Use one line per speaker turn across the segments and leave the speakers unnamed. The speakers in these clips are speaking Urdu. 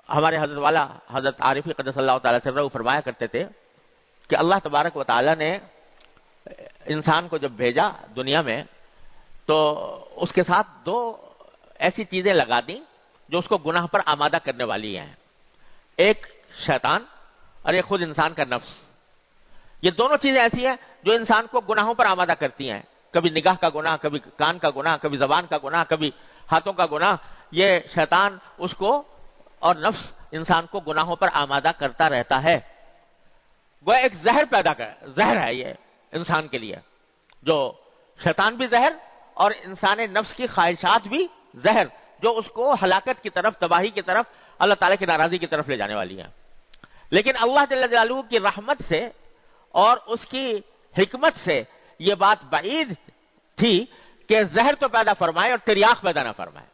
ہمارے حضرت والا حضرت عارفی قدس اللہ تعالیٰ سرہ فرمایا کرتے تھے کہ اللہ تبارک و تعالیٰ نے انسان کو جب بھیجا دنیا میں تو اس کے ساتھ دو ایسی چیزیں لگا دیں جو اس کو گناہ پر آمادہ کرنے والی ہیں، ایک شیطان اور ایک خود انسان کا نفس۔ یہ دونوں چیزیں ایسی ہیں جو انسان کو گناہوں پر آمادہ کرتی ہیں، کبھی نگاہ کا گناہ، کبھی کان کا گناہ، کبھی زبان کا گناہ، کبھی ہاتھوں کا گناہ۔ یہ شیطان اس کو اور نفس انسان کو گناہوں پر آمادہ کرتا رہتا ہے۔ وہ ایک زہر ہے یہ انسان کے لیے، جو شیطان بھی زہر اور انسان نفس کی خواہشات بھی زہر، جو اس کو ہلاکت کی طرف، تباہی کی طرف، اللہ تعالیٰ کی ناراضی کی طرف لے جانے والی ہیں۔ لیکن اللہ جل جلالہ کی رحمت سے اور اس کی حکمت سے یہ بات بعید تھی کہ زہر تو پیدا فرمائے اور تریاق پیدا نہ فرمائے۔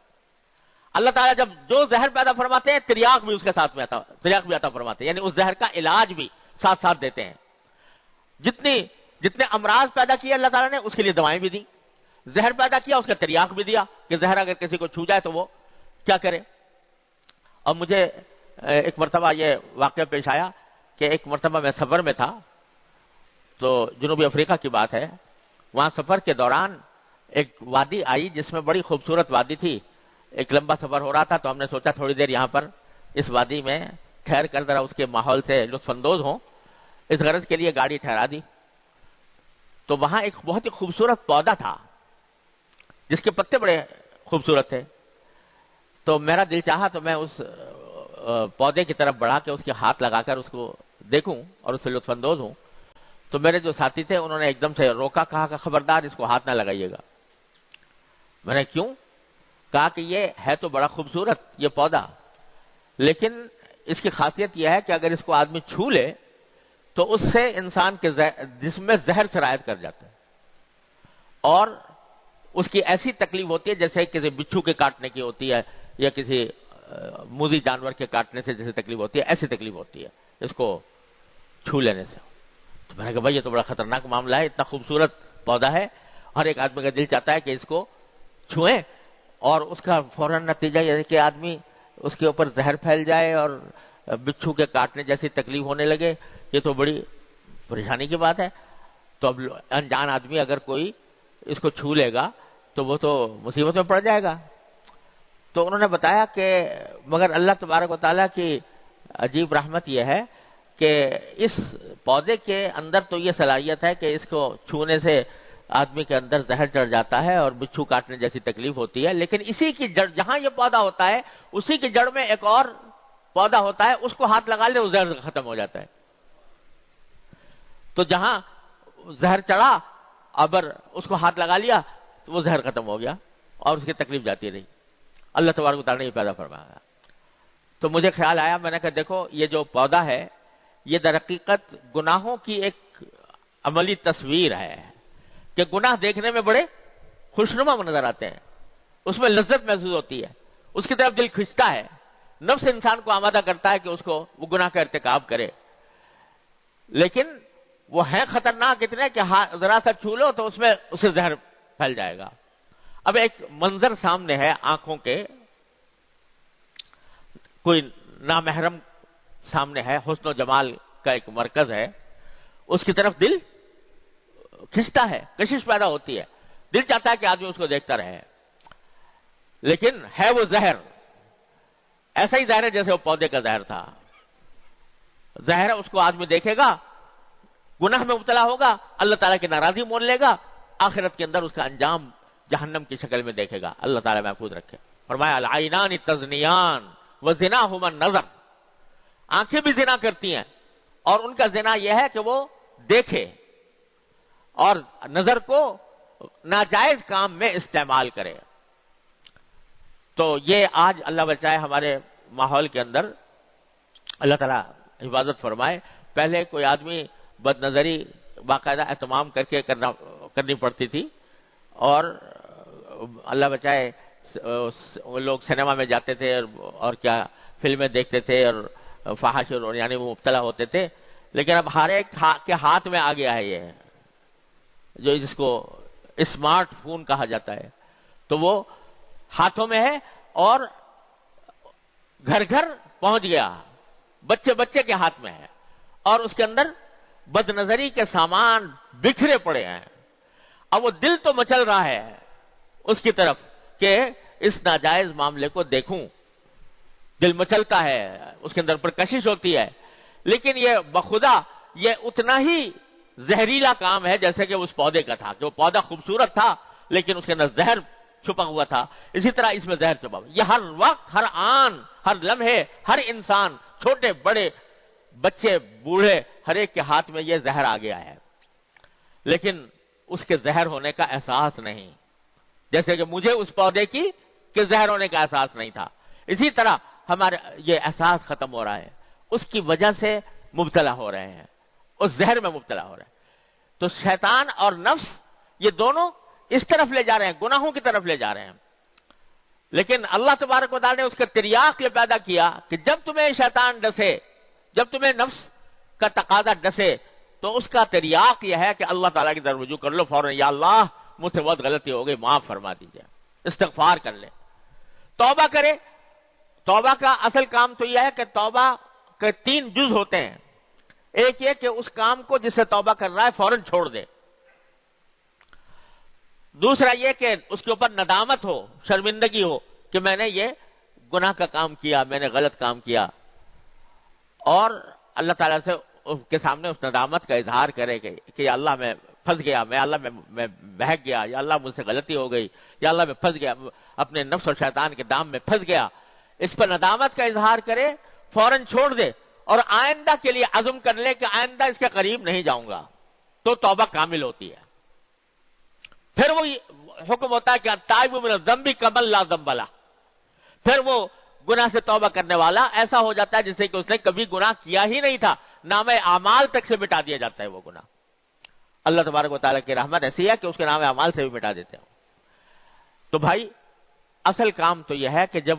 اللہ تعالیٰ جب جو زہر پیدا فرماتے ہیں تریاق بھی اس کے ساتھ میں تریاق بھی عطا فرماتے ہیں، یعنی اس زہر کا علاج بھی ساتھ ساتھ دیتے ہیں۔ جتنے امراض پیدا کیے اللہ تعالیٰ نے اس کے لیے دوائیں بھی دی، زہر پیدا کیا اس کا تریاق بھی دیا کہ زہر اگر کسی کو چھو جائے تو وہ کیا کرے۔ اور مجھے ایک مرتبہ یہ واقعہ پیش آیا کہ ایک مرتبہ میں سفر میں تھا، تو جنوبی افریقہ کی بات ہے، وہاں سفر کے دوران ایک وادی آئی جس میں بڑی خوبصورت وادی تھی۔ ایک لمبا سفر ہو رہا تھا تو ہم نے سوچا تھوڑی دیر یہاں پر اس وادی میں ٹھہر کر ذرا اس کے ماحول سے لطف اندوز ہوں، اس غرض کے لیے گاڑی ٹھہرا دی۔ تو وہاں ایک بہت ہی خوبصورت پودا تھا جس کے پتے بڑے خوبصورت تھے، تو میرا دل چاہا تو میں اس پودے کی طرف بڑھا کے اس کے ہاتھ لگا کر اس کو دیکھوں اور اس سے لطف اندوز ہوں۔ تو میرے جو ساتھی تھے انہوں نے ایک دم سے روکا، کہا کہ خبردار اس کو ہاتھ نہ لگائیے گا۔ میں نے کیوں؟ کہا کہ یہ ہے تو بڑا خوبصورت یہ پودا، لیکن اس کی خاصیت یہ ہے کہ اگر اس کو آدمی چھو لے تو اس سے انسان کے جسم میں زہر سرایت کر جاتا ہے، اور اس کی ایسی تکلیف ہوتی ہے جیسے کسی بچھو کے کاٹنے کی ہوتی ہے یا کسی موذی جانور کے کاٹنے سے جیسے تکلیف ہوتی ہے، ایسی تکلیف ہوتی ہے اس کو چھو لینے سے۔ تو میں نے کہا بھائی یہ تو بڑا خطرناک معاملہ ہے، اتنا خوبصورت پودا ہے، ہر ایک آدمی کا دل چاہتا ہے کہ اس کو چھوئیں، اور اس کا فوراً نتیجہ یہ ہے کہ آدمی اس کے اوپر زہر پھیل جائے اور بچھو کے کاٹنے جیسی تکلیف ہونے لگے، یہ تو بڑی پریشانی کی بات ہے۔ تو اب انجان آدمی اگر کوئی اس کو چھو لے گا تو وہ تو مصیبت میں پڑ جائے گا۔ تو انہوں نے بتایا کہ مگر اللہ تبارک و تعالیٰ کی عجیب رحمت یہ ہے کہ اس پودے کے اندر تو یہ صلاحیت ہے کہ اس کو چھونے سے آدمی کے اندر زہر چڑھ جاتا ہے اور بچھو کاٹنے جیسی تکلیف ہوتی ہے، لیکن اسی کی جڑ، جہاں یہ پودا ہوتا ہے اسی کی جڑ میں ایک اور پودا ہوتا ہے، اس کو ہاتھ لگا لے وہ زہر ختم ہو جاتا ہے۔ تو جہاں زہر چڑھا ابر اس کو ہاتھ لگا لیا تو وہ زہر ختم ہو گیا اور اس کی تکلیف جاتی رہی۔ اللہ تبارک و تعالیٰ نے یہ پیدا فرمایا۔ تو مجھے خیال آیا، میں نے کہا دیکھو یہ جو پودا ہے یہ در حقیقت گناہوں کی ایک عملی تصویر ہے کہ گناہ دیکھنے میں بڑے خوشنما نظر آتے ہیں، اس میں لذت محسوس ہوتی ہے، اس کی طرف دل کھنچتا ہے، نفس انسان کو آمادہ کرتا ہے کہ اس کو وہ گناہ کا ارتکاب کرے، لیکن وہ ہے خطرناک اتنے کہ ذرا سا چھو لو تو اس میں اسے زہر پھیل جائے گا۔ اب ایک منظر سامنے ہے آنکھوں کے، کوئی نامحرم سامنے ہے، حسن و جمال کا ایک مرکز ہے، اس کی طرف دل کھنچتا ہے، کشش پیدا ہوتی ہے، دل چاہتا ہے کہ آدمی اس کو دیکھتا رہے، لیکن ہے وہ زہر، ایسا ہی زہر ہے جیسے وہ پودے کا زہر تھا۔ زہر اس کو آدمی دیکھے گا، گناہ میں مبتلا ہوگا، اللہ تعالیٰ کی ناراضی مول لے گا، آخرت کے اندر اس کا انجام جہنم کی شکل میں دیکھے گا۔ اللہ تعالیٰ محفوظ رکھے۔ فرمایا العینان تزنیان وزناہما النظر، آنکھیں بھی زنا کرتی ہیں اور ان کا زنا یہ ہے کہ وہ دیکھے اور نظر کو ناجائز کام میں استعمال کرے۔ تو یہ آج اللہ بچائے ہمارے ماحول کے اندر اللہ تعالیٰ حفاظت فرمائے۔ پہلے کوئی آدمی بد نظری باقاعدہ اہتمام کر کے کرنی پڑتی تھی، اور اللہ بچائے لوگ سنیما میں جاتے تھے اور کیا فلمیں دیکھتے تھے اور فحش یعنی وہ مبتلا ہوتے تھے، لیکن اب ہر ایک کے ہاتھ میں آ گیا ہے یہ جو جس کو اسمارٹ فون کہا جاتا ہے، تو وہ ہاتھوں میں ہے اور گھر گھر پہنچ گیا، بچے بچے کے ہاتھ میں ہے، اور اس کے اندر بد نظری کے سامان بکھرے پڑے ہیں. اب وہ دل تو مچل رہا ہے اس کی طرف کہ اس ناجائز معاملے کو دیکھوں، دل مچلتا ہے، اس کے اندر پرکشش ہوتی ہے، لیکن یہ بخدا یہ اتنا ہی زہریلا کام ہے جیسے کہ اس پودے کا تھا. جو پودا خوبصورت تھا لیکن اس کے اندر زہر چھپا ہوا تھا، اسی طرح اس میں زہر چھپا ہوا. یہ ہر وقت، ہر آن، ہر لمحے، ہر انسان، چھوٹے بڑے، بچے بوڑھے، ہر ایک کے ہاتھ میں یہ زہر آ گیا ہے، لیکن اس کے زہر ہونے کا احساس نہیں. جیسے کہ مجھے اس پودے کی کہ زہر ہونے کا احساس نہیں تھا، اسی طرح ہمارے یہ احساس ختم ہو رہا ہے، اس کی وجہ سے مبتلا ہو رہے ہیں، اس زہر میں مبتلا ہو رہے ہیں. تو شیطان اور نفس یہ دونوں اس طرف لے جا رہے ہیں، گناہوں کی طرف لے جا رہے ہیں. لیکن اللہ تبارک و تعالی نے اس کا تریاق یہ پیدا کیا کہ جب تمہیں شیطان ڈسے، جب تمہیں نفس کا تقاضا ڈسے، تو اس کا تریاق یہ ہے کہ اللہ تعالیٰ کی طرف رجوع کر لو فوراً، یا اللہ مجھ سے بہت غلطی ہو گئی، معاف فرما دیجیے، استغفار کر لے، توبہ کرے. توبہ کا اصل کام تو یہ ہے کہ توبہ کے 3 جز ہوتے ہیں. ایک یہ کہ اس کام کو جس سے توبہ کر رہا ہے فوراً چھوڑ دے. دوسرا یہ کہ اس کے اوپر ندامت ہو، شرمندگی ہو کہ میں نے یہ گناہ کا کام کیا، میں نے غلط کام کیا، اور اللہ تعالیٰ سے اس کے سامنے اس ندامت کا اظہار کرے کہ یا اللہ میں پھنس گیا، میں اللہ میں بہک گیا، یا اللہ مجھ سے غلطی ہو گئی، یا اللہ میں پھنس گیا، اپنے نفس اور شیطان کے دام میں پھنس گیا. اس پر ندامت کا اظہار کرے، فوراً چھوڑ دے، اور آئندہ کے لیے عزم کر لے کہ آئندہ اس کے قریب نہیں جاؤں گا، تو توبہ کامل ہوتی ہے. پھر وہ حکم ہوتا ہے کہ التائب من الذنب کمن لا ذنب لہ، پھر وہ گناہ سے توبہ کرنے والا ایسا ہو جاتا ہے جسے کہ اس نے کبھی گناہ کیا ہی نہیں تھا، نام اعمال تک سے مٹا دیا جاتا ہے وہ گناہ. اللہ تبارک و تعالیٰ کی رحمت ایسی ہے کہ اس کے نام اعمال سے بھی مٹا دیتے ہیں. تو بھائی اصل کام تو یہ ہے کہ جب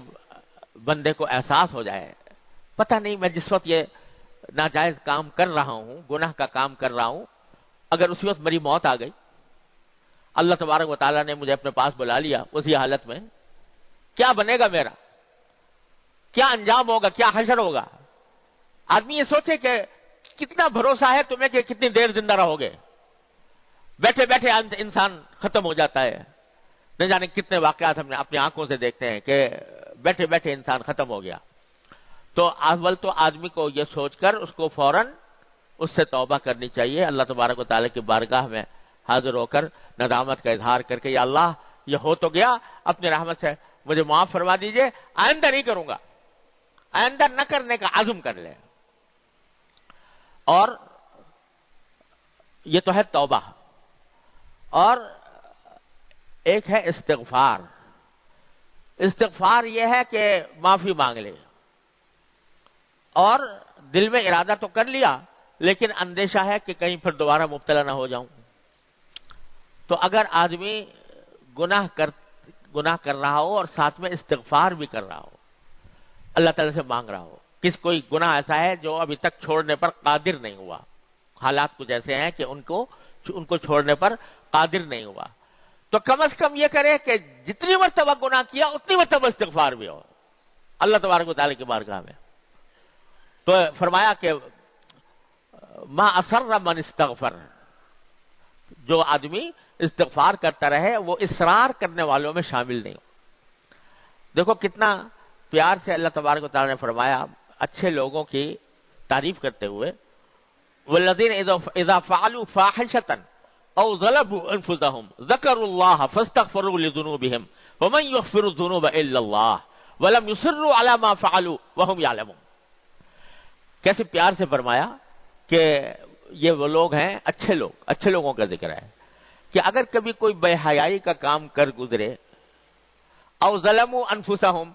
بندے کو احساس ہو جائے، پتہ نہیں میں جس وقت یہ ناجائز کام کر رہا ہوں، گناہ کا کام کر رہا ہوں، اگر اسی وقت میری موت آ گئی، اللہ تبارک و تعالیٰ نے مجھے اپنے پاس بلا لیا اسی حالت میں، کیا بنے گا میرا، کیا انجام ہوگا، کیا حشر ہوگا؟ آدمی یہ سوچے کہ کتنا بھروسہ ہے تمہیں کہ کتنی دیر زندہ رہو گے. بیٹھے بیٹھے انسان ختم ہو جاتا ہے. نہ جانے کتنے واقعات ہم نے اپنی آنکھوں سے دیکھتے ہیں کہ بیٹھے بیٹھے انسان ختم ہو گیا. تو اول تو آدمی کو یہ سوچ کر اس کو فوراً اس سے توبہ کرنی چاہیے، اللہ تبارک و تعالیٰ کی بارگاہ میں حاضر ہو کر ندامت کا اظہار کر کے یا اللہ یہ ہو تو گیا، اپنی رحمت سے مجھے معاف فرما دیجئے، آئندہ نہیں کروں گا، آئندہ نہ کرنے کا عزم کر لے. اور یہ تو ہے توبہ. اور ایک ہے استغفار. استغفار یہ ہے کہ معافی مانگ لے، اور دل میں ارادہ تو کر لیا لیکن اندیشہ ہے کہ کہیں پھر دوبارہ مبتلا نہ ہو جاؤں. تو اگر آدمی گناہ کر رہا ہو اور ساتھ میں استغفار بھی کر رہا ہو، اللہ تعالیٰ سے مانگ رہا ہو، کوئی گناہ ایسا ہے جو ابھی تک چھوڑنے پر قادر نہیں ہوا، حالات کچھ ایسے ہیں کہ ان کو چھوڑنے پر قادر نہیں ہوا، تو کم از کم یہ کرے کہ جتنی مرتبہ گناہ کیا اتنی مرتبہ استغفار بھی ہو اللہ تبارک و تعالیٰ کی بارگاہ میں. تو فرمایا کہ ما اصر من استغفر، جو آدمی استغفار کرتا رہے وہ اصرار کرنے والوں میں شامل نہیں ہو. دیکھو کتنا پیار سے اللہ تبارک و تعالیٰ نے فرمایا اچھے لوگوں کی تعریف کرتے ہوئے، والذین اذا فعلوا فاحشة او ظلموا انفسهم ذکروا اللہ فاستغفروا لذنوبهم ومن یغفر الذنوب الا اللہ ولم یصروا علی ما فعلوا وهم یعلمون. کیسے پیار سے فرمایا کہ یہ وہ لوگ ہیں اچھے لوگ، اچھے لوگوں کا ذکر ہے کہ اگر کبھی کوئی بے حیائی کا کام کر گزرے، او ظلموا انفسهم،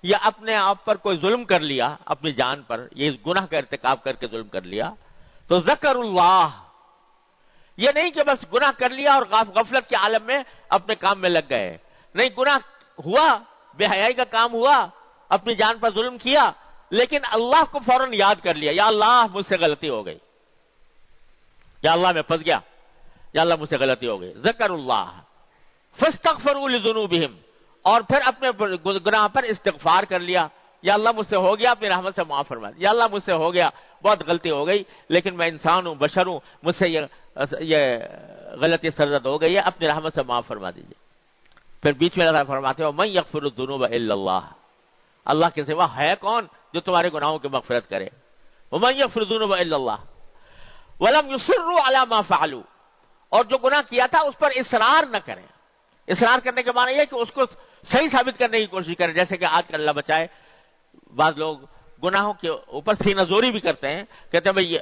یا اپنے آپ پر کوئی ظلم کر لیا، اپنی جان پر یہ گناہ کا ارتکاب کر کے ظلم کر لیا، تو ذکر اللہ، یہ نہیں کہ بس گناہ کر لیا اور غفلت کے عالم میں اپنے کام میں لگ گئے. نہیں، گناہ ہوا، بے حیائی کا کام ہوا، اپنی جان پر ظلم کیا، لیکن اللہ کو فوراً یاد کر لیا، یا اللہ مجھ سے غلطی ہو گئی، یا اللہ میں پھنس گیا، یا اللہ مجھ سے غلطی ہو گئی. ذکر اللہ فاستغفروا لذنوبہم، اور پھر اپنے گناہ پر استغفار کر لیا، یا اللہ مجھ سے ہو گیا، اپنی رحمت سے معاف فرما دیجیے، یا اللہ مجھ سے ہو گیا، بہت غلطی ہو گئی، لیکن میں انسان ہوں، بشر ہوں، مجھ سے یہ غلطی سرزد ہو گئی ہے، اپنی رحمت سے معاف فرما دیجیے۔ پھر بیچ میں اللہ فرماتے ہو من یغفر الذنوب الا اللہ، اللہ کے سوا ہے کون جو تمہارے گناہوں کی مغفرت کرے؟ ومن یغفر الذنوب الا اللہ ولم یصروا علی ما فعلوا، اور جو گناہ کیا تھا اس پر اصرار نہ کریں۔ اصرار کرنے کے معنی یہ ہے کہ اس کو صحیح ثابت کرنے کی کوشش کریں، جیسے کہ آج کل اللہ بچائے بعض لوگ گناہوں کے اوپر سینہ زوری بھی کرتے ہیں، کہتے ہیں بھئی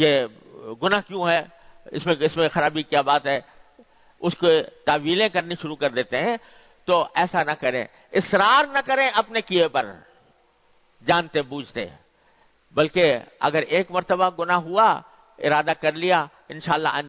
یہ گناہ کیوں ہے، اس میں خرابی کیا بات ہے، اس کو تعویلیں کرنی شروع کر دیتے ہیں۔ تو ایسا نہ کریں، اصرار نہ کریں اپنے کیے پر جانتے بوجھتے، بلکہ اگر ایک مرتبہ گناہ ہوا، ارادہ کر لیا، انشاءاللہ